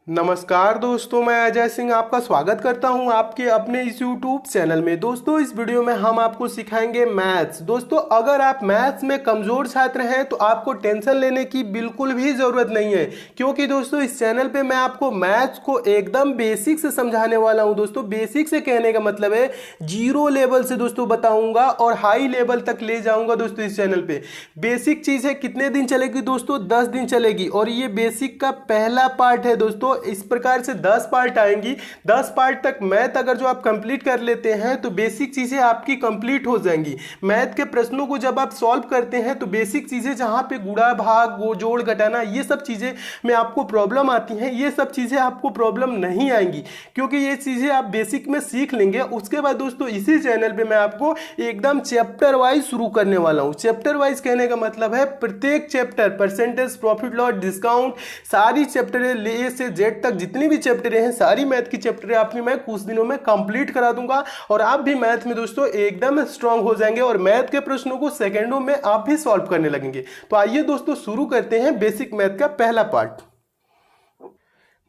नमस्कार दोस्तों, मैं अजय सिंह आपका स्वागत करता हूं आपके अपने इस YouTube चैनल में। दोस्तों, इस वीडियो में हम आपको सिखाएंगे मैथ्स। दोस्तों, अगर आप मैथ्स में कमज़ोर छात्र हैं तो आपको टेंशन लेने की बिल्कुल भी ज़रूरत नहीं है, क्योंकि दोस्तों इस चैनल पे मैं आपको मैथ्स को एकदम बेसिक से समझाने वाला हूं। दोस्तों, बेसिक से कहने का मतलब है जीरो लेवल से दोस्तों बताऊँगा और हाई लेवल तक ले जाऊँगा। दोस्तों, इस चैनल पर बेसिक चीज़ है, कितने दिन चलेगी दोस्तों? 10 दिन चलेगी और ये बेसिक का पहला पार्ट है। दोस्तों, इस प्रकार से 10 पार्ट आएंगी। 10 पार्ट तक मैथ अगर जो आप कंप्लीट कर लेते हैं तो बेसिक चीजें आपकी कंप्लीट हो जाएंगी। मैथ के प्रश्नों को जब आप सॉल्व करते हैं तो बेसिक चीजें जहां पे गुणा भाग जोड़ घटाना ये सब चीजें में आपको प्रॉब्लम आती हैं, ये सब चीजें आपको प्रॉब्लम नहीं आएंगी, क्योंकि ये चीजें आप बेसिक में सीख लेंगे। उसके बाद दोस्तों इसी चैनल पे मैं आपको एकदम चैप्टर वाइज शुरू करने वाला हूं। चैप्टर वाइज कहने का मतलब है प्रत्येक chapter, percentage, profit loss, discount, सारी चैप्टर ए से जेड तक जितनी भी चैप्टर हैं, सारी मैथ की चैप्टर आपकी मैं कुछ दिनों में कंप्लीट करा दूंगा और आप भी मैथ में दोस्तों एकदम स्ट्रांग हो जाएंगे और मैथ के प्रश्नों को सेकंडों में आप भी सॉल्व करने लगेंगे। तो आइए दोस्तों शुरू करते हैं बेसिक मैथ का पहला पार्ट।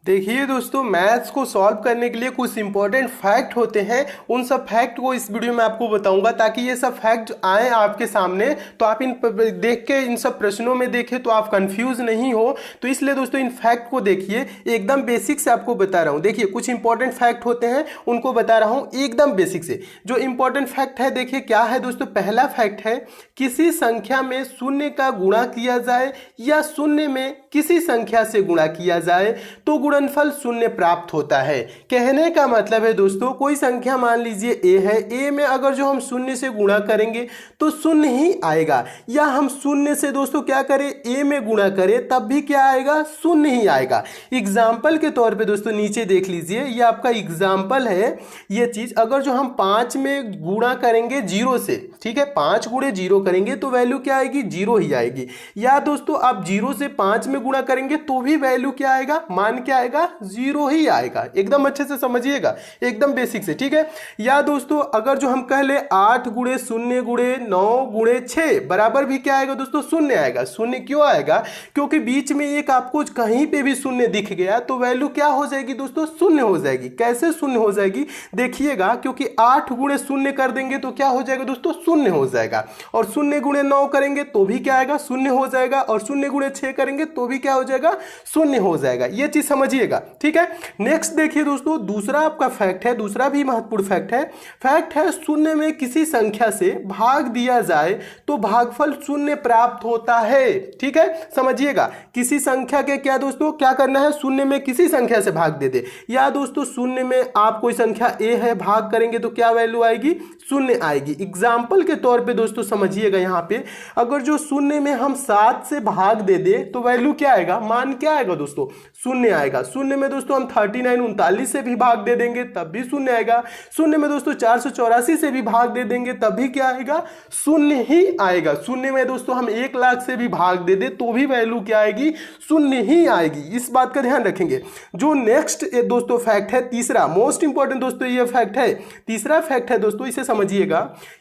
देखिए दोस्तों, मैथ्स को सॉल्व करने के लिए कुछ इंपॉर्टेंट फैक्ट होते हैं। उन सब फैक्ट को इस वीडियो में आपको बताऊंगा ताकि ये सब फैक्ट आए आपके सामने, तो आप इन देख के इन सब प्रश्नों में देखें तो आप कंफ्यूज नहीं हो। तो इसलिए दोस्तों इन फैक्ट को देखिए, एकदम बेसिक से आपको बता रहा हूँ। देखिए, कुछ इंपॉर्टेंट फैक्ट होते हैं, उनको बता रहा हूँ एकदम बेसिक से। जो इंपॉर्टेंट फैक्ट है देखिए क्या है दोस्तों। पहला फैक्ट है, किसी संख्या में शून्य का गुणा किया जाए या शून्य में किसी संख्या से गुणा किया जाए तो गुणनफल शून्य प्राप्त होता है। कहने का मतलब है दोस्तों, कोई संख्या मान लीजिए ए है, ए में अगर जो हम शून्य से गुणा करेंगे तो शून्य ही आएगा, या हम शून्य से दोस्तों क्या करें, ए में गुणा करें तब भी क्या आएगा, शून्य ही आएगा। एग्जाम्पल के तौर पे दोस्तों नीचे देख लीजिए, ये आपका एग्जाम्पल है। ये चीज अगर जो हम 5 में गुणा करेंगे 0 से, ठीक है, 5 गुणे 0 करेंगे तो वैल्यू क्या आएगी, 0 ही आएगी। या दोस्तों आप 0 से 5 में गुणा करेंगे तो भी वैल्यू क्या आएगा, मान क्या आएगा, 0 ही आएगा। एकदम अच्छे से समझिएगा, एकदम बेसिक से, ठीक है। या दोस्तों अगर जो हम कह ले 8 गुणे 0 गुणे 9 गुणे 6 बराबर भी क्या आएगा दोस्तों, शून्य आएगा। शून्य क्यों आएगा, क्योंकि बीच में एक आपको कहीं पे भी शून्य दिख गया तो वैल्यू क्या हो जाएगी दोस्तों, शून्य हो जाएगी। कैसे शून्य हो जाएगी देखिएगा, क्योंकि 8 गुणे 0 कर देंगे तो क्या हो जाएगा दोस्तों, शून्य हो जाएगा। और 0 गुणे 9 करेंगे तो भी क्या आएगा, शून्य हो जाएगा। और 0 गुणे 6 करेंगे तो भी क्या हो जाएगा, शून्य हो जाएगा। ये चीज समझिएगा, ठीक है। नेक्स्ट देखिए दोस्तों, दूसरा आपका फैक्ट है, दूसरा भी महत्वपूर्ण फैक्ट है। फैक्ट है, शून्य में किसी संख्या से भाग दिया जाए तो भागफल शून्य प्राप्त होता है। ठीक है, समझिएगा। किसी संख्या के क्या दोस्तों क्या करना है, शून्य में किसी संख्या से भाग दे दे। या दोस्तों शून्य में आप कोई संख्या ए है, भाग करेंगे तो क्या वैल्यू आएगी, शून्य आएगी। एग्जाम्पल के तौर पे दोस्तों समझिएगा, यहाँ पे अगर जो शून्य में हम 7 से भाग दे दे तो वैल्यू क्या आएगा, मान क्या आएगा दोस्तों, शून्य आएगा। शून्य में दोस्तों हम 39 से भी भाग दे देंगे तब भी शून्य आएगा। शून्य में दोस्तों 484 से भी भाग दे देंगे तब भी क्या आएगा, शून्य ही आएगा। शून्य में दोस्तों हम 1 लाख से भी भाग दे दे तो भी वैल्यू क्या आएगी, शून्य ही आएगी। इस बात का ध्यान रखेंगे। जो नेक्स्ट दोस्तों फैक्ट है, तीसरा मोस्ट इंपॉर्टेंट दोस्तों ये फैक्ट है। तीसरा फैक्ट है दोस्तों, इसे समझिएगा।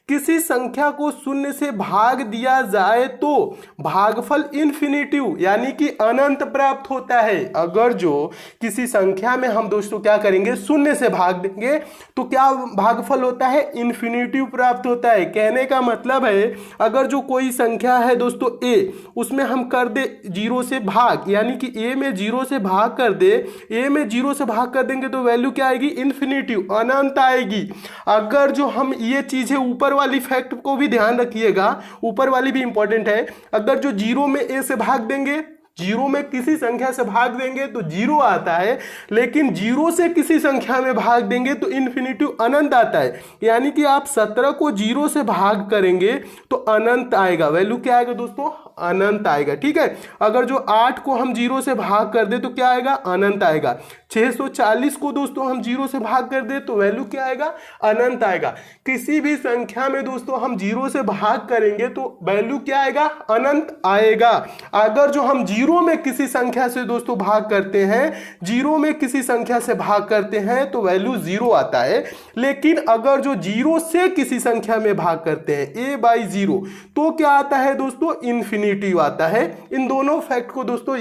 किसी संख्या को शून्य से भाग दिया जाए तो भागफल इन्फिनिटिव यानी कि अनंत प्राप्त होता है। अगर जो किसी संख्या में हम दोस्तों क्या करेंगे, शून्य से भाग देंगे तो क्या भागफल होता है, इन्फिनिटिव प्राप्त होता है। कहने का मतलब है, अगर जो कोई संख्या है दोस्तों ए, उसमें हम कर दे 0 से भाग, यानी कि ए में 0 से भाग कर दे, ए में 0 से भाग कर देंगे तो वैल्यू क्या आएगी, इन्फिनिटिव, अनंत आएगी। अगर जो हम ये चीजें ऊपर वाली फैक्ट को भी ध्यान रखिएगा, ऊपर वाली भी इंपॉर्टेंट है। अगर जो 0 में ए से भाग देंगे, 0 में किसी संख्या से भाग देंगे तो 0 आता है, लेकिन 0 से किसी संख्या में भाग देंगे तो इन्फिनिटिव अनंत आता है। यानी कि आप 17 को 0 से भाग करेंगे तो अनंत आएगा। वैल्यू क्या आएगा दोस्तों, अनंत आएगा। ठीक है, अगर जो 8 को हम 0 से भाग कर दे तो क्या आएगा, अनंत आएगा। 640 को दोस्तों हम 0 से भाग कर दे तो वैल्यू क्या आएगा, अनंत आएगा। किसी भी संख्या में दोस्तों हम 0 से भाग करेंगे तो वैल्यू क्या आएगा, अनंत आएगा। अगर जो हम 0 में किसी संख्या से दोस्तों भाग करते हैं, 0 में किसी संख्या से भाग करते हैं तो वैल्यू 0 आता है। लेकिन अगर जो 0 से किसी संख्या में भाग करते हैं a/0 तो क्या आता है दोस्तों, इन्फिनिटी आता है। इन दोनों फैक्ट को दोस्तों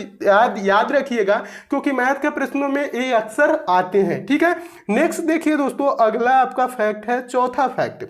याद रखिएगा, क्योंकि मैथ के प्रश्नों में ये अक्सर आते हैं। ठीक है, नेक्स्ट देखिए दोस्तों, अगला आपका फैक्ट है चौथा फैक्ट।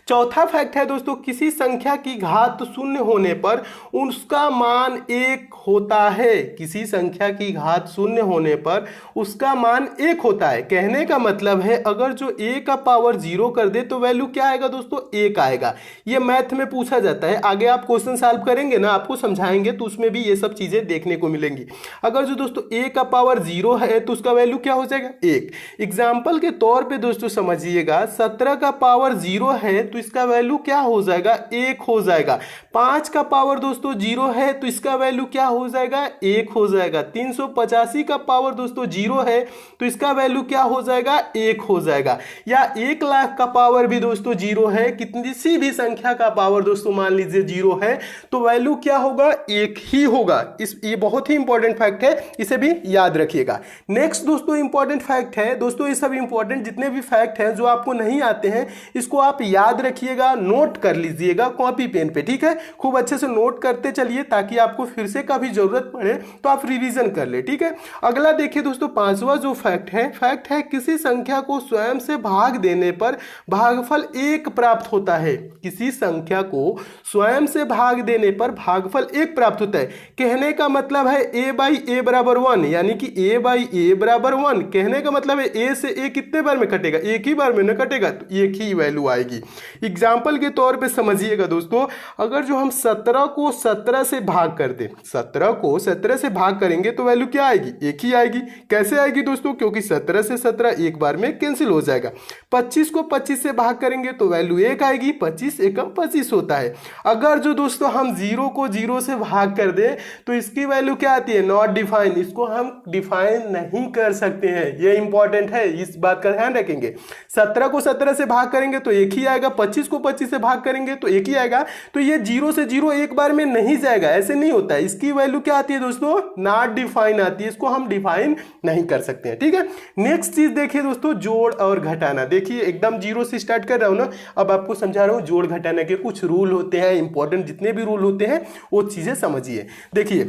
चौथा फैक्ट है दोस्तों, किसी संख्या की घात शून्य होने पर उसका मान 1 होता है। किसी संख्या की घात शून्य होने पर उसका मान 1 होता है। कहने का मतलब है अगर जो a का पावर 0 कर दे तो वैल्यू क्या आएगा दोस्तों, 1 आएगा। ये मैथ में पूछा जाता है। आगे आप क्वेश्चन सॉल्व करेंगे ना, आपको समझाएंगे तो उसमें भी ये सब चीजें देखने को मिलेंगी। अगर जो दोस्तों a का पावर 0 है तो उसका वैल्यू क्या हो जाएगा, 1। एग्जाम्पल के तौर पर दोस्तों समझिएगा, 17 का पावर 0 है तो इसका वैल्यू क्या हो जाएगा, 1 हो जाएगा। 5 का पावर दोस्तों 0 है तो इसका वैल्यू क्या हो जाएगा, 1 हो जाएगा। 385 का पावर दोस्तों 0 है तो इसका वैल्यू क्या हो जाएगा, 1 हो जाएगा। या 1 लाख का पावर भी दोस्तों 0 है, किसी भी संख्या का पावर दोस्तों मान लीजिए 0 है तो वैल्यू क्या होगा, 1 ही होगा। ये बहुत ही इंपॉर्टेंट फैक्ट है, इसे भी याद रखिएगा। नेक्स्ट दोस्तों इंपॉर्टेंट फैक्ट है दोस्तों, ये सब इंपॉर्टेंट जितने भी फैक्ट हैं जो आपको नहीं आते हैं इसको आप याद रखिएगा, नोट कर लीजिएगा कॉपी पेन पे। ठीक है, खूब अच्छे से नोट करते चलिए ताकि आपको फिर से कभी जरूरत पड़े तो आप रिवीजन कर ले। ठीक है, अगला देखिए दोस्तों, पांचवा जो फैक्ट है किसी संख्या को स्वयं से भाग देने पर भागफल 1 प्राप्त होता है। किसी संख्या को स्वयं से भाग देने पर भागफल 1 प्राप्त होता है। कहने का मतलब है a/a बराबर 1, यानी कि a/a बराबर 1। कहने का मतलब है a से a कितने बार में कटेगा, एक ही बार में न कटेगा, तो एक ही वैल्यू आएगी। एग्जाम्पल के तौर पे समझिएगा दोस्तों, अगर जो हम 17 को 17 से भाग कर दें, 17 को 17 से भाग करेंगे तो वैल्यू क्या आएगी, 1 ही आएगी। कैसे आएगी दोस्तों, क्योंकि 17 से 17 एक बार में कैंसिल हो जाएगा। 25 को 25 से भाग करेंगे तो वैल्यू 1 आएगी। 25 एकम 25 होता है। अगर जो दोस्तों हम 0 को 0 से भाग कर दें तो इसकी वैल्यू क्या आती है, नॉट डिफाइन। इसको हम डिफाइन नहीं कर सकते हैं, ये इंपॉर्टेंट है, इस बात का ध्यान रखेंगे। 17 को 17 से भाग करेंगे तो 1 ही आएगा। 25 को 25 से भाग करेंगे तो 1 ही आएगा। तो ये 0 से 0 एक बार में नहीं जाएगा, ऐसे नहीं होता है। इसकी वैल्यू क्या आती है दोस्तों, नॉट डिफाइन आती है, इसको हम डिफाइन नहीं कर सकते हैं। ठीक है, नेक्स्ट चीज देखिए दोस्तों, जोड़ और घटाना। देखिए एकदम 0 से स्टार्ट कर रहा हूं ना, अब आपको समझा रहा हूं जोड़ घटाना के कुछ रूल होते हैं, इंपॉर्टेंट जितने भी रूल होते हैं वो चीजें समझिए। देखिए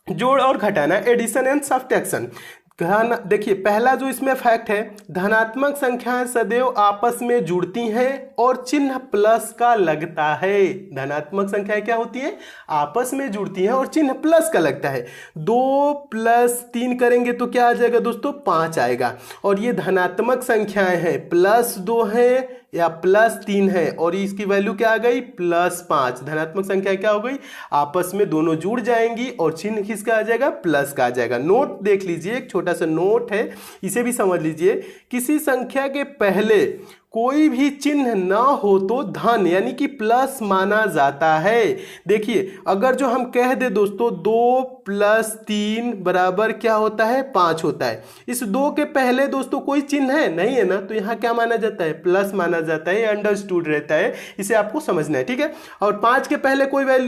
जोड़ और घटाना, एडिशन एंड सब्ट्रैक्शन। देखिए पहला जो इसमें फैक्ट है, धनात्मक संख्याएं सदैव आपस में जुड़ती हैं और चिन्ह प्लस का लगता है। धनात्मक संख्याएं क्या होती हैं, आपस में जुड़ती हैं और चिन्ह प्लस का लगता है। 2 + 3 करेंगे तो क्या आ जाएगा दोस्तों, 5 आएगा। और ये धनात्मक संख्याएं हैं, +2 है या +3 है और इसकी वैल्यू क्या आ गई, +5। धनात्मक संख्या क्या हो गई, आपस में दोनों जुड़ जाएंगी और चिन्ह किसका आ जाएगा, प्लस का आ जाएगा। नोट देख लीजिए, एक छोटा सा नोट है, इसे भी समझ लीजिए। किसी संख्या के पहले कोई भी चिन्ह ना हो तो धन यानी कि प्लस माना जाता है। देखिए अगर जो हम कह दे दोस्तों 2 + 3 बराबर क्या होता है, 5 होता है। इस 2 के पहले दोस्तों कोई चिन्ह है नहीं है ना, तो यहाँ क्या माना जाता है, प्लस माना जाता है, अंडरस्टूड रहता है, इसे आपको समझना है। ठीक है, और 5 के पहले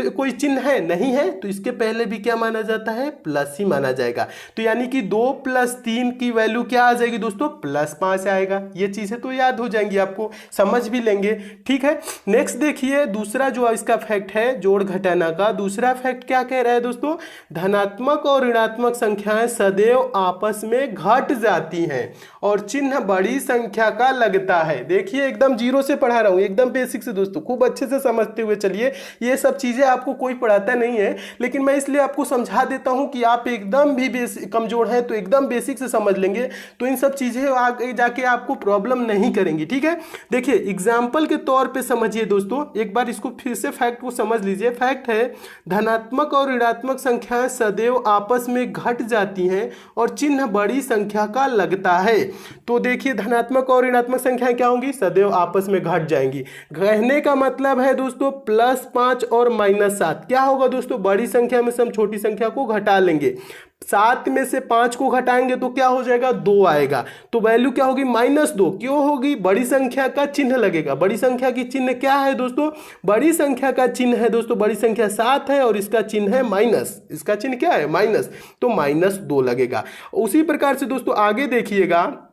कोई चिन्ह है नहीं है तो इसके पहले भी क्या माना जाता है, प्लस ही माना जाएगा। तो यानी कि 2 + 3 की वैल्यू क्या आ जाएगी दोस्तों, +5 आएगा। ये चीजें तो याद हो जाएंगी, आपको समझ भी लेंगे। ठीक है, नेक्स्ट देखिए दूसरा जो इसका फैक्ट है जोड़ घटाना का, दूसरा फैक्ट क्या कह रहा है दोस्तों, धनात्मक और ऋणात्मक संख्याएं सदैव आपस में घट जाती हैं और चिन्ह बड़ी संख्या का लगता है। देखिए एकदम 0 से पढ़ा रहा हूं, एकदम बेसिक से दोस्तों, खूब अच्छे से समझते हुए चलिए। ये सब चीजें आपको कोई पढ़ाता नहीं है, लेकिन मैं इसलिए आपको समझा देता हूं कि आप एकदम भी कमजोर हैं तो एकदम बेसिक से समझ लेंगे तो इन सब चीजें आगे जाके आपको प्रॉब्लम नहीं करेंगी। ठीक है, देखिए एग्जाम्पल के तौर पे समझिए दोस्तों, एक बार इसको फिर से फैक्ट को समझ लीजिए। फैक्ट है धनात्मक और ऋणात्मक संख्याएं सदैव आपस में घट जाती हैं और चिन्ह बड़ी संख्या का लगता है। तो देखिए धनात्मक और ऋणात्मक संख्याएं क्या होंगी, सदैव आपस में घट जाएंगी। कहने का मतलब है दोस्तों +5 और -7 क्या होगा दोस्तों, बड़ी संख्या में से हम छोटी संख्या को घटा लेंगे। 7 में से 5 को घटाएंगे तो क्या हो जाएगा, 2 आएगा। तो वैल्यू क्या होगी, -2। क्यों होगी, बड़ी संख्या का चिन्ह लगेगा। बड़ी संख्या की चिन्ह क्या है दोस्तों, बड़ी संख्या का चिन्ह है दोस्तों, बड़ी संख्या 7 है और इसका चिन्ह है माइनस। इसका चिन्ह क्या है, माइनस, तो -2 लगेगा। उसी प्रकार से दोस्तों आगे देखिएगा,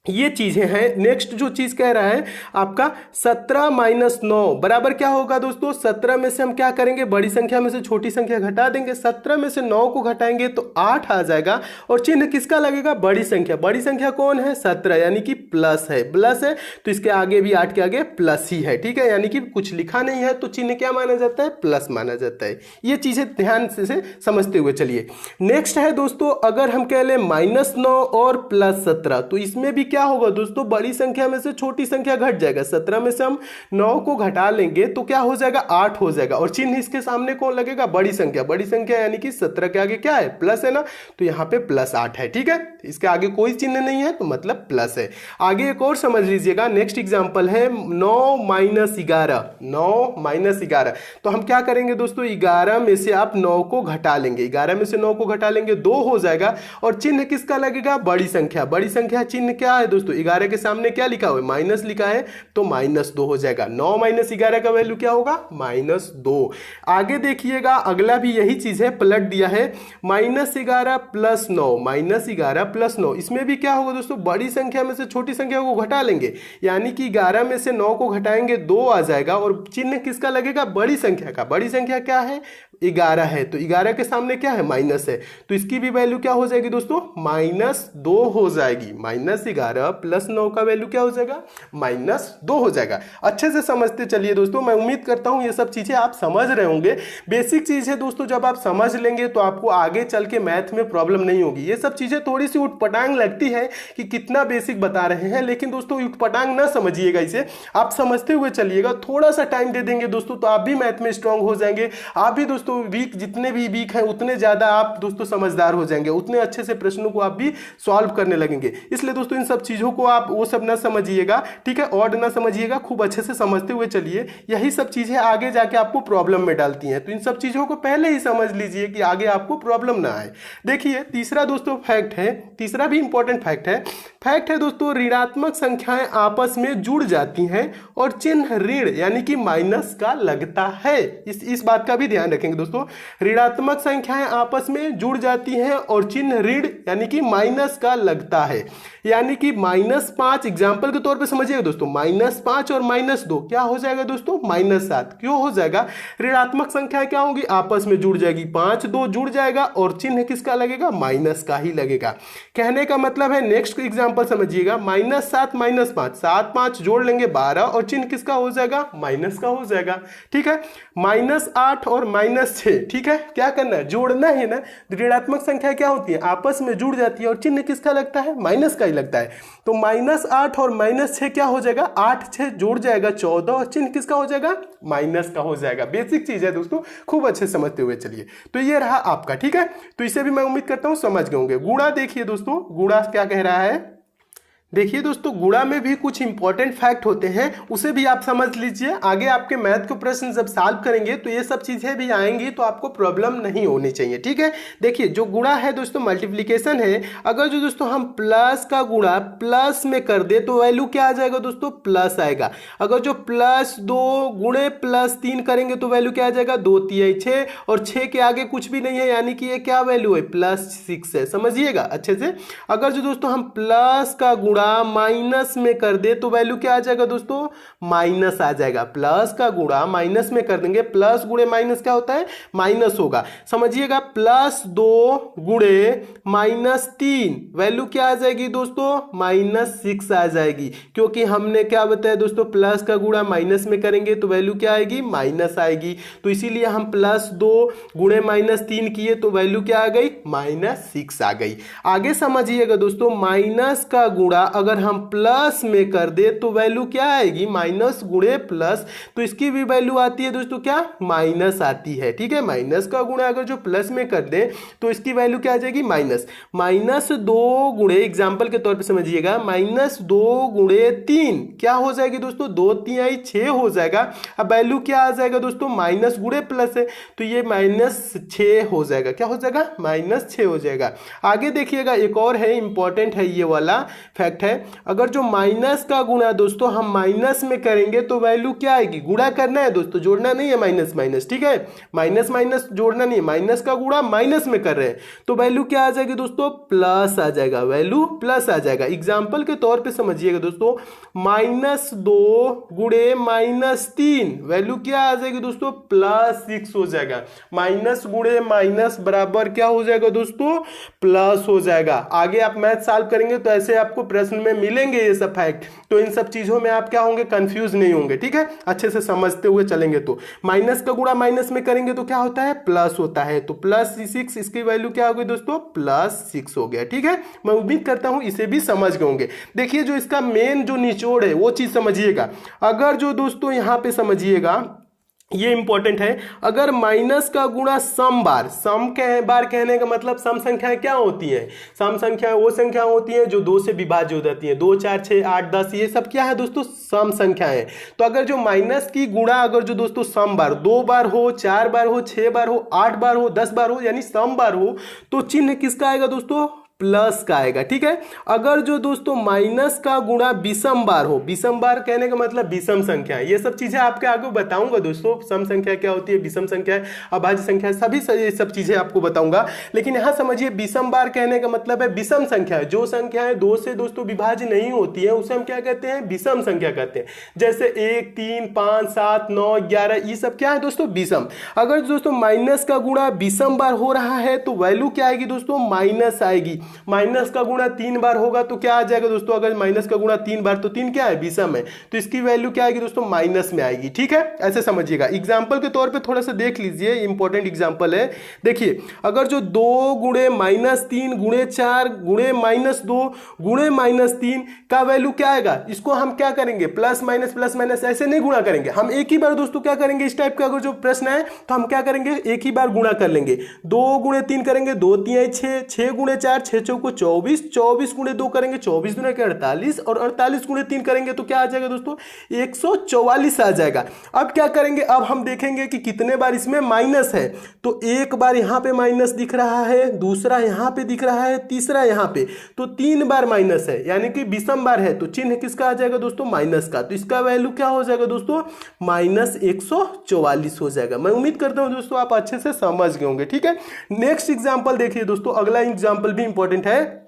ये चीजें हैं। नेक्स्ट जो चीज कह रहा है आपका 17 - 9 बराबर क्या होगा दोस्तों, 17 में से हम क्या करेंगे, बड़ी संख्या में से छोटी संख्या घटा देंगे। 17 में से 9 को घटाएंगे तो 8 आ जाएगा और चिन्ह किसका लगेगा, बड़ी संख्या। बड़ी संख्या कौन है, 17, यानी कि प्लस है। प्लस है तो इसके आगे भी 8 के आगे प्लस ही है, ठीक है, यानी कि कुछ लिखा नहीं है तो चिन्ह क्या माना जाता है, प्लस माना जाता है। ये चीजें ध्यान से समझते हुए चलिए। नेक्स्ट है दोस्तों, अगर हम कह लें -9 और +17 तो इसमें भी क्या होगा दोस्तों, बड़ी संख्या में से छोटी संख्या घट जाएगा। 17 में से हम 9 को घटा लेंगे तो क्या हो जाएगा, 8 हो जाएगा और चिन्ह इसके सामने कौन लगेगा, बड़ी संख्या। बड़ी संख्या यानी कि 17 के आगे क्या है, प्लस है ना, तो यहाँ पे +8 है, ठीक है। इसके आगे कोई चिन्ह नहीं है तो मतलब प्लस है। आगे एक और समझ लीजिएगा, नेक्स्ट एग्जांपल है 9 - 11। 9 - 11 तो हम क्या करेंगे दोस्तों, 11 में से आप 9 को घटा लेंगे। 11 में से 9 को घटा लेंगे 2 हो जाएगा और चिन्ह किसका लगेगा, बड़ी संख्या। बड़ी संख्या चिन्ह क्या है दोस्तों, 11 के सामने क्या लिखा हुआ है, माइनस लिखा है तो -2 हो जाएगा। 9 - 11 का वैल्यू क्या होगा, -2। आगे देखिएगा, अगला भी यही चीज है, पलट दिया है, -11 + 9। -11 + 9 इसमें भी क्या होगा दोस्तों, बड़ी संख्या में से छोटी संख्या को घटा लेंगे, यानी कि 11 में से 9 को घटाएंगे 2 आ जाएगा और चिन्ह किसका लगेगा, बड़ी संख्या का। बड़ी संख्या क्या है, 11 है तो 11 के सामने क्या है, माइनस है, तो इसकी भी वैल्यू क्या हो जाएगी दोस्तों, -2 हो जाएगी। -11 + 9 का वैल्यू क्या हो जाएगा, -2 हो जाएगा। अच्छे से समझते चलिए दोस्तों, मैं उम्मीद करता हूं ये सब चीजें आप समझ रहे होंगे। बेसिक चीज है दोस्तों, जब आप समझ लेंगे तो आपको आगे चल के मैथ में प्रॉब्लम नहीं होगी। ये सब चीजें थोड़ी सी उटपटांग लगती है कि कितना बेसिक बता रहे हैं, लेकिन दोस्तों उटपटांग ना समझिएगा, इसे आप समझते हुए चलिएगा। थोड़ा सा टाइम दे देंगे दोस्तों तो आप भी मैथ में स्ट्रांग हो जाएंगे। आप भी दोस्तों वीक, जितने भी वीक हैं उतने ज्यादा आप दोस्तों समझदार हो जाएंगे, उतने अच्छे से प्रश्नों को आप भी सॉल्व करने लगेंगे। इसलिए दोस्तों इन सब चीजों को आप वो सब ना समझिएगा, ठीक है, ऑड ना समझिएगा, खूब अच्छे से समझते हुए चलिए। यही सब चीजें आगे जाके आपको प्रॉब्लम में डालती हैं, तो इन सब चीजों को पहले ही समझ लीजिए कि आगे आपको प्रॉब्लम ना आए। देखिए तीसरा दोस्तों फैक्ट है, तीसरा भी इंपॉर्टेंट फैक्ट है दोस्तों, ऋणात्मक संख्याएं आपस में जुड़ जाती हैं और चिन्ह ऋण यानी कि माइनस का लगता है। इस बात का भी ध्यान रखेंगे दोस्तों, ऋणात्मक संख्याएं आपस में जुड़ जाती हैं और चिन्ह ऋण यानी कि माइनस का लगता है। यानी कि -5 एग्जाम्पल के तौर पे समझिएगा दोस्तों, -5 और -2 क्या हो जाएगा दोस्तों, -7। क्यों हो जाएगा, ऋणात्मक संख्या क्या होगी, आपस में जुड़ जाएगी, 5 2 जुड़ जाएगा और चिन्ह किसका लगेगा, माइनस का ही लगेगा। कहने का मतलब है, नेक्स्ट एग्जाम्पल समझिएगा, -7 - 5, 7 5 जोड़ लेंगे 12 और चिन्ह किसका हो जाएगा, माइनस का हो जाएगा, ठीक है। -8 और -6, ठीक है, क्या करना है, जोड़ना है ना। ऋणात्मक संख्या क्या होती है, आपस में जुड़ जाती है और चिन्ह किसका लगता है, माइनस का ही लगता है। तो -8 और -6 क्या हो जाएगा, 8 6 जोड़ जाएगा 14 और चिन्ह किसका हो जाएगा, माइनस का हो जाएगा। बेसिक चीज है दोस्तों, खूब अच्छे समझते हुए चलिए। तो ये रहा आपका, ठीक है, तो इसे भी मैं उम्मीद करता हूं समझ गए होंगे। गुणा देखिए दोस्तों, गुणा क्या कह रहा है, देखिए दोस्तों गुणा में भी कुछ इंपॉर्टेंट फैक्ट होते हैं, उसे भी आप समझ लीजिए। आगे आपके मैथ के प्रश्न जब सॉल्व करेंगे तो ये सब चीजें भी आएंगी, तो आपको प्रॉब्लम नहीं होनी चाहिए, ठीक है। देखिए जो गुणा है दोस्तों, मल्टीप्लिकेशन है। अगर जो दोस्तों हम प्लस का गुणा प्लस में कर दे तो वैल्यू क्या आ जाएगा दोस्तों, प्लस आएगा। अगर जो +2 गुणे +3 करेंगे तो वैल्यू क्या आ जाएगा, 2 3 6 और 6 के आगे कुछ भी नहीं है, यानी कि ये क्या वैल्यू है, +6 है, समझिएगा अच्छे से। अगर जो दोस्तों हम प्लस का गुणा माइनस में कर दे तो वैल्यू क्या आ जाएगा दोस्तों, माइनस आ जाएगा। प्लस का गुणा माइनस में कर देंगे, प्लस गुणे माइनस क्या होता है, माइनस होगा, समझिएगा। +2 गुणे -3 वैल्यू क्या आ जाएगी दोस्तों, -6 आ जाएगी, क्योंकि हमने क्या बताया दोस्तों, प्लस का गुणा माइनस में करेंगे तो वैल्यू क्या आएगी, माइनस आएगी। तो इसीलिए हम +2 गुणे -3 किए तो वैल्यू क्या आ गई, -6 आ गई। आगे समझिएगा दोस्तों, माइनस का गुणा अगर हम प्लस में कर दे तो वैल्यू क्या आएगी, माइनस गुणे प्लस, तो इसकी भी वैल्यू आती है दोस्तों क्या, माइनस आती है। ठीक है, माइनस का गुणा अगर जो प्लस में कर दे तो इसकी वैल्यू क्या आ जाएगी, माइनस। माइनस 2 गुणे, एग्जाम्पल के तौर पे समझिएगा, माइनस 2 गुणे 3 क्या हो जाएगी दोस्तों, 2 3 6 हो जाएगा। अब वैल्यू क्या आ जाएगा दोस्तों, माइनस गुणे प्लस है तो ये -6 हो जाएगा। क्या हो जाएगा, -6 हो जाएगा। आगे देखिएगा, एक और है इंपॉर्टेंट है, ये वाला फैक्ट है। अगर जो माइनस का गुणा दोस्तों हम माइनस में करेंगे तो वैल्यू क्या आएगी, गुणा करना है दोस्तों, जोड़ना नहीं है, माइनस माइनस। ठीक है, माइनस माइनस जोड़ना नहीं है, माइनस का गुणा माइनस में कर रहे हैं तो वैल्यू क्या आ जाएगी दोस्तों, प्लस आ जाएगा, वैल्यू प्लस आ जाएगा। एग्जाम्पल के तौर पे समझिएगा दोस्तों, -2 गुणे -3 वैल्यू क्या आ जाएगी दोस्तों, +6 हो जाएगा। माइनस गुणे माइनस बराबर क्या हो जाएगा दोस्तों, प्लस हो जाएगा। आगे आप मैथ सॉल्व करेंगे तो ऐसे आपको प्रश्न में मिलेंगे ये सब फैक्ट, तो इन सब चीजों में आप क्या होंगे, कंफ्यूज नहीं होंगे। ठीक है, अच्छे से समझते हुए चलेंगे। तो माइनस का गुणा माइनस में करेंगे तो क्या होता है, प्लस होता है, तो +6, इसकी वैल्यू क्या हो गई दोस्तों, +6 हो गया। ठीक है, मैं उम्मीद करता हूं इसे भी समझ गए होंगे। देखिए, जो इसका मेन जो निचोड़ है वो चीज समझिएगा। अगर जो दोस्तों यहां पे समझिएगा, ये इंपॉर्टेंट है, अगर माइनस का गुणा सम बार कहने का मतलब सम संख्याएं क्या होती हैं, सम संख्याएं वो संख्या होती हैं जो 2 से विभाज्य हो जाती हैं। 2 4 6 8 10 ये सब क्या है दोस्तों, सम संख्याएं। तो अगर जो माइनस की गुणा अगर जो दोस्तों सम बार 2 बार हो, 4 बार हो, 6 बार हो, 8 बार हो, 10 बार हो, यानी सम बार हो, तो चिन्ह किसका आएगा दोस्तों, प्लस का आएगा। ठीक है, अगर जो दोस्तों माइनस का गुणा विषम बार हो, विषम बार कहने का मतलब विषम संख्या, ये सब चीजें आपके आगे बताऊंगा दोस्तों, सम संख्या क्या होती है, विषम संख्या, अभाज्य संख्या, सभी ये सब चीजें आपको बताऊंगा। लेकिन यहां समझिए, विषम बार कहने का मतलब है विषम संख्या, जो संख्याएं 2 से दोस्तों विभाज्य नहीं होती है उसे हम क्या कहते हैं, विषम संख्या कहते हैं। जैसे 1 3 5 7 9 11 ये सब क्या है दोस्तों, विषम। अगर दोस्तों माइनस का गुणा विषम बार हो रहा है तो वैल्यू क्या आएगी दोस्तों, माइनस आएगी। माइनस का गुणा 3 बार होगा तो क्या आ जाएगा दोस्तों, अगर माइनस का गुणा 3 बार, तो 3 क्या है, विषम है, तो इसकी वैल्यू क्या आएगी दोस्तों, माइनस में आएगी। ठीक है, ऐसे समझिएगा। एग्जाम्पल के तौर पे थोड़ा सा देख लीजिए, इंपॉर्टेंट एग्जाम्पल है। देखिए, अगर जो 2 गुणे -3 गुणे 4 गुणे -2 गुणे -3 का वैल्यू क्या आएगा, इसको हम क्या करेंगे, प्लस माइनस ऐसे नहीं गुणा करेंगे, हम एक ही बार दोस्तों क्या करेंगे, इस टाइप का अगर जो प्रश्न है तो हम क्या करेंगे, एक ही बार गुणा कर लेंगे। 2 गुणे 3 करेंगे, 2 3 6, 6 गुणे 4 6 को 24, 24 गुणे 2 करेंगे, 24 दुना के 48, और 48 गुणे 3 करेंगे तो क्या आ जाएगा दोस्तों, 144 आ जाएगा। अब क्या करेंगे, अब हम देखेंगे कि कितने बार इसमें माइनस है, तो एक बार यहां पे माइनस दिख रहा है, दूसरा यहां पे दिख रहा है, तीसरा यहां पे, तो 3 बार माइनस है, यानी कि विषम बार है, तो चिन्ह किसका आ जाएगा दोस्तों, माइनस का। तो इसका वैल्यू क्या हो जाएगा दोस्तों, -144 हो जाएगा। मैं उम्मीद करता हूं दोस्तों आप अच्छे से समझ गए होंगे। ठीक है, नेक्स्ट एग्जांपल देखिए दोस्तों, अगला एग्जांपल भी इंपॉर्टेंट है।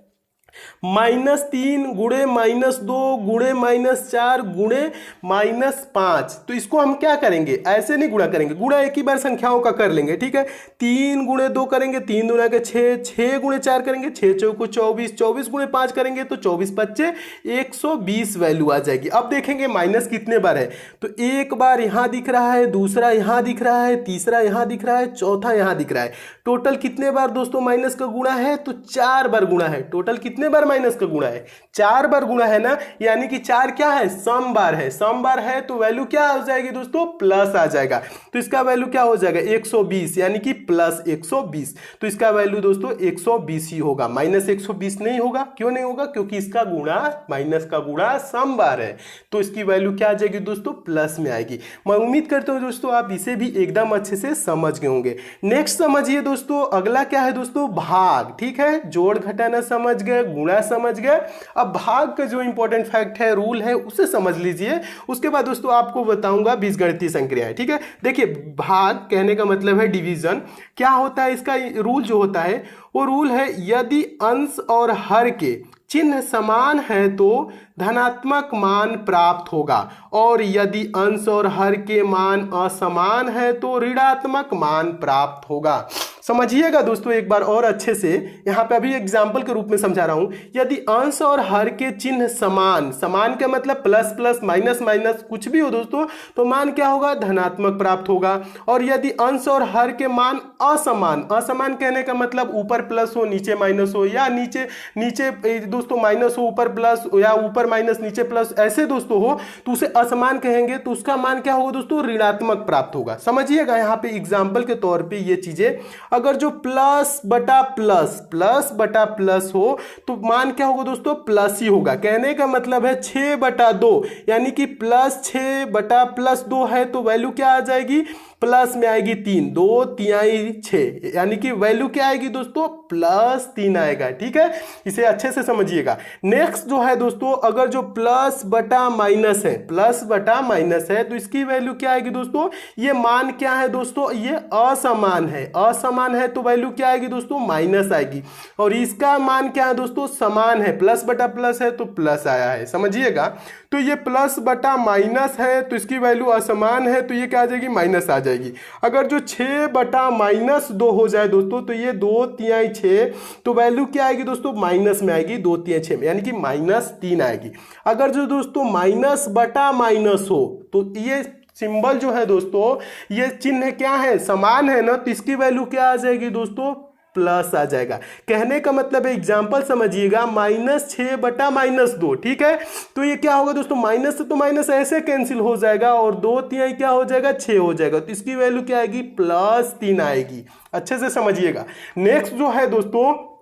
-3 गुणे -2 गुणे -4 गुणे -5, तो इसको हम क्या करेंगे, ऐसे नहीं गुणा करेंगे, गुणा एक ही बार संख्याओं का कर लेंगे। ठीक है, 3 गुणे 2 करेंगे, 3 दूना के 6, 6 गुणे 4 करेंगे, 6 चौको 24, 24 गुणे 5 करेंगे तो 24 5 120 वैल्यू आ जाएगी। अब देखेंगे माइनस कितने बार है, तो एक बार यहां दिख रहा है, दूसरा यहां दिख रहा है, तीसरा यहां दिख रहा है, चौथा यहां दिख रहा है। टोटल कितने बार दोस्तों माइनस का गुणा है, तो 4 बार गुणा है। टोटल कितने बार माइनस का गुणा है, 4 बार गुणा है ना, यानी कि 4 क्या है, सम बार है। सम बार है तो वैल्यू क्या हो जाएगी दोस्तों, प्लस आ जाएगा। तो इसका वैल्यू क्या हो जाएगा, 120, यानी कि +120। तो इसका वैल्यू दोस्तों 120 ही होगा, -120 नहीं होगा। क्यों नहीं होगा, क्योंकि इसका गुणा, माइनस का गुणा सम बार है, तो इसकी वैल्यू क्या आ जाएगी दोस्तों, प्लस में आएगी। मैं उम्मीद करता हूं दोस्तों आप इसे भी एकदम अच्छे से समझ गए होंगे। नेक्स्ट समझिए दोस्तों, अगला क्या है दोस्तों, भाग। ठीक है, जोड़ घटाना समझ गए, गुणा समझ गए। अब भाग का जो इंपॉर्टेंट फैक्ट है, रूल है, उसे समझ लीजिए। उसके बाद दोस्तों आपको बताऊंगा बीजगणितीय संक्रियाएं। ठीक है, देखिए, भाग कहने का मतलब है डिवीजन। क्या होता है इसका रूल, जो होता है वो रूल है, यदि अंश और हर के चिन्ह समान है तो धनात्मक मान प्राप्त होगा, और यदि अंश और हर के मान असमान है तो ऋणात्मक मान प्राप्त होगा। समझिएगा दोस्तों एक बार और अच्छे से, यहाँ पे अभी एग्जाम्पल के रूप में समझा रहा हूं। यदि अंश और हर के चिन्ह समान, समान का मतलब प्लस प्लस माइनस माइनस कुछ भी हो दोस्तों, तो मान क्या होगा, धनात्मक प्राप्त होगा। और यदि अंश और हर के मान असमान, असमान कहने का मतलब ऊपर प्लस हो नीचे माइनस हो, या नीचे नीचे दोस्तों माइनस हो ऊपर प्लस, या ऊपर माइनस नीचे प्लस, ऐसे दोस्तों हो तो उसे असमान कहेंगे, तो उसका मान क्या होगा दोस्तों, ऋणात्मक प्राप्त होगा। समझिएगा यहाँ पे एग्जाम्पल के तौर पर ये चीजें, अगर जो प्लस बटा प्लस, प्लस बटा प्लस हो तो मान क्या होगा दोस्तों, प्लस ही होगा। कहने का मतलब है 6/2, यानी कि प्लस 6/+2 है तो वैल्यू क्या आ जाएगी, प्लस में आएगी 3, 2 तिहाई 6, यानी कि वैल्यू क्या आएगी दोस्तों, +3 आएगा। ठीक है, इसे अच्छे से समझिएगा। नेक्स्ट जो है दोस्तों, अगर जो प्लस बटा माइनस है, प्लस बटा माइनस है, तो इसकी वैल्यू क्या आएगी दोस्तों, ये मान क्या है दोस्तों, ये असमान है, असमान है तो वैल्यू क्या आएगी दोस्तों, माइनस आएगी। और इसका मान क्या है दोस्तों, समान है, प्लस बटा प्लस है तो प्लस आया है। समझिएगा, तो ये प्लस बटा माइनस है तो इसकी वैल्यू असमान है तो ये क्या आ जाएगी, माइनस आ जाएगी। अगर जो 6/-2 हो जाए दोस्तों, तो ये 2 तिहाई 6, तो वैल्यू क्या आएगी दोस्तों, माइनस में आएगी, 2 तिहाई 6 में, यानी कि -3 आएगी। अगर जो दोस्तों माइनस बटा माइनस हो तो ये सिंबल जो है दोस्तों, ये चिन्ह क्या है, समान है ना, तो इसकी वैल्यू क्या आ जाएगी दोस्तों, प्लस आ जाएगा। कहने का मतलब है, एग्जाम्पल समझिएगा, -6/-2, ठीक है, तो ये क्या होगा दोस्तों, माइनस से तो माइनस ऐसे कैंसिल हो जाएगा और 2 तिहाई क्या हो जाएगा, 6 हो जाएगा, तो इसकी वैल्यू क्या आएगी, +3 आएगी। अच्छे से समझिएगा। नेक्स्ट जो है दोस्तों,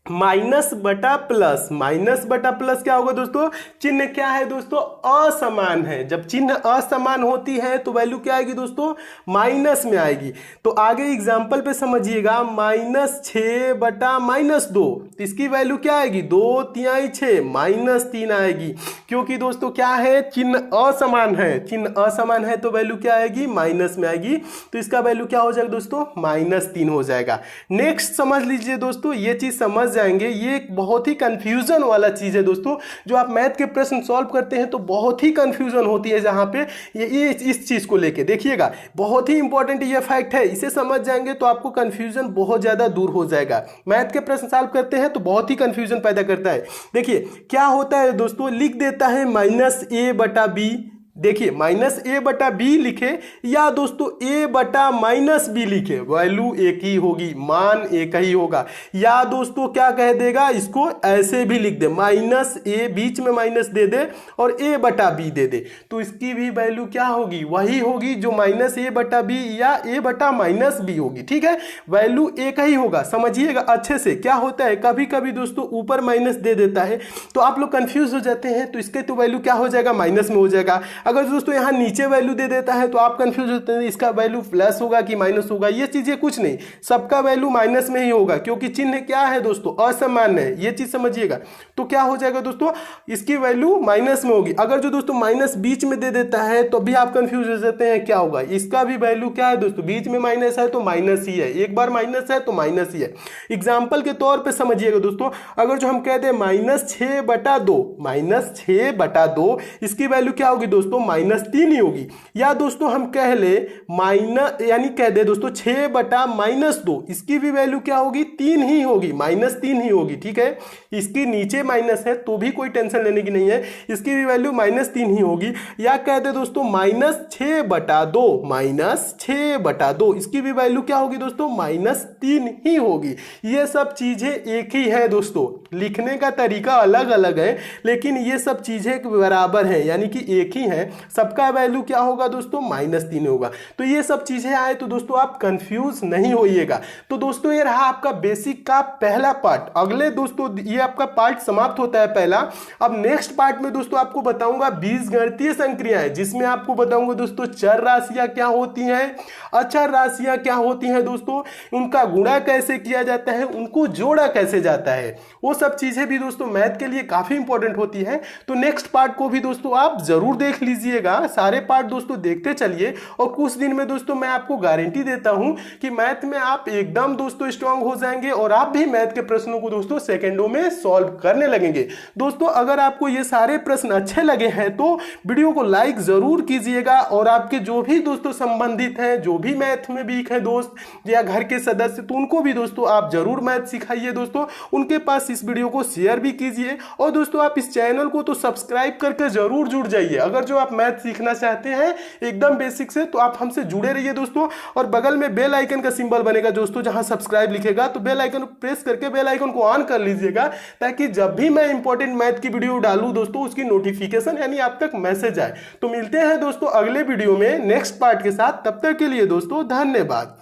माइनस बटा प्लस, माइनस बटा प्लस क्या होगा दोस्तों, चिन्ह क्या है दोस्तों, असमान है। जब चिन्ह असमान होती है तो वैल्यू क्या आएगी दोस्तों, माइनस में आएगी। तो आगे एग्जांपल पे समझिएगा, -6/-2, तो इसकी वैल्यू क्या आएगी, 2 तिहाई 6, -3 आएगी। क्योंकि दोस्तों क्या है, चिन्ह असमान है, चिन्ह असमान है तो वैल्यू क्या आएगी, माइनस में आएगी, तो इसका वैल्यू क्या हो जाएगा दोस्तों, -3 हो जाएगा। नेक्स्ट समझ लीजिए दोस्तों, ये चीज समझ जाएंगे, ये एक बहुत ही कंफ्यूजन वाला चीज है दोस्तों। जो आप मैथ के प्रश्न सॉल्व करते हैं तो बहुत ही कंफ्यूजन होती है जहां पे ये इस चीज को लेके, देखिएगा बहुत ही इंपॉर्टेंट ये फैक्ट है, इसे समझ जाएंगे तो आपको कंफ्यूजन बहुत ज्यादा दूर हो जाएगा। मैथ के प्रश्न सॉल्व करते हैं तो बहुत ही कंफ्यूजन पैदा करता है। देखिए क्या होता है दोस्तों, लिख देता है -a/b, देखिए -a/b लिखे या दोस्तों a/-b लिखे, वैल्यू एक ही होगी, मान एक ही होगा। या दोस्तों क्या कह देगा, इसको ऐसे भी लिख दे, -a, बीच में माइनस दे दे और a/b दे दे, तो इसकी भी वैल्यू क्या होगी, वही होगी जो -a/b या a/-b होगी। ठीक है, वैल्यू एक ही होगा। समझिएगा अच्छे से, क्या होता है कभी कभी दोस्तों ऊपर माइनस दे देता है तो आप लोग कंफ्यूज हो जाते हैं, तो इसके तो वैल्यू क्या हो जाएगा, माइनस में हो जाएगा। अगर दोस्तों यहाँ नीचे वैल्यू दे देता है तो आप कंफ्यूज होते हैं, इसका वैल्यू प्लस होगा कि माइनस होगा। ये चीजें कुछ नहीं, सबका वैल्यू माइनस में ही होगा, क्योंकि चिन्ह क्या है दोस्तों, असमान है, ये चीज समझिएगा। तो क्या हो जाएगा दोस्तों, इसकी वैल्यू माइनस में होगी। अगर जो दोस्तों माइनस बीच में दे देता है तो भी आप कंफ्यूज हो जाते हैं, क्या होगा, इसका भी वैल्यू क्या है दोस्तों, बीच में माइनस है तो माइनस ही है, एक बार माइनस है तो माइनस ही है। एग्जाम्पल के तौर पर समझिएगा दोस्तों, अगर जो हम कहते हैं -6/2, -6/2, इसकी वैल्यू क्या होगी दोस्तों, -3 ही होगी। या दोस्तों हम कह ले माइनस, यानी कह दे दोस्तों 6/-2, इसकी भी वैल्यू क्या होगी, 3 ही होगी, -3 ही होगी। ठीक है, इसकी नीचे माइनस है तो भी कोई टेंशन लेने की नहीं है, इसकी भी वैल्यू -3 ही होगी। या कह दे दोस्तों -6/2, इसकी भी वैल्यू क्या होगी दोस्तों, -3 ही होगी। ये सब चीजें एक ही है दोस्तों, लिखने का तरीका अलग अलग है लेकिन ये सब चीजें बराबर है, यानी कि एक ही है। सबका वैल्यू क्या होगा दोस्तों, -3 होगा। तो ये सब चीजें आए तो दोस्तों आप कंफ्यूज नहीं होइएगा। तो दोस्तों ये रहा आपका बेसिक का पहला पार्ट। अगले दोस्तों ये आपका पार्ट समाप्त होता है पहला। अब नेक्स्ट पार्ट में दोस्तों आपको बताऊंगा बीजगणितीय संक्रियाएं, जिसमें आपको बताऊंगा दोस्तों चर राशियां क्या होती हैं, अचर राशियां क्या होती हैं दोस्तों, उनका गुणा कैसे किया जाता है, उनको जोड़ा कैसे जाता है, वो सब चीजें भी दोस्तों मैथ के लिए काफी इंपॉर्टेंट होती है। तो नेक्स्ट पार्ट को भी दोस्तों आप जरूर देख लीजिए। कीजिएगा, सारे पार्ट दोस्तों देखते चलिए और कुछ दिन में दोस्तों मैं आपको गारंटी देता हूं कि मैथ में आप एकदम दोस्तों स्ट्रांग हो जाएंगे और आप भी मैथ के प्रश्नों को दोस्तों सेकंडों में सॉल्व करने लगेंगे। दोस्तों अगर आपको ये सारे प्रश्न अच्छे लगे हैं तो वीडियो को लाइक जरूर कीजिएगा और आपके जो भी दोस्तों संबंधित हैं, जो भी मैथ में वीक है दोस्त या घर के सदस्य, तो उनको भी दोस्तों आप जरूर मैथ सिखाइए दोस्तों, उनके पास इस वीडियो को शेयर भी कीजिए। और दोस्तों आप इस चैनल को तो सब्सक्राइब करके जरूर जुड़ जाइए। अगर जो आप मैथ सीखना चाहते हैं एकदम बेसिक से, तो आप हमसे जुड़े रहिए दोस्तों। और बगल में बेल आइकन का सिंबल बनेगा दोस्तों, जहां सब्सक्राइब लिखेगा तो बेल आइकन प्रेस करके बेल आइकन को ऑन कर लीजिएगा, ताकि जब भी मैं इंपॉर्टेंट मैथ की वीडियो डालूं दोस्तों उसकी नोटिफिकेशन यानी आप तक मैसेज आए। तो मिलते हैं दोस्तों अगले वीडियो में नेक्स्ट पार्ट के साथ, तब तक के लिए दोस्तों धन्यवाद।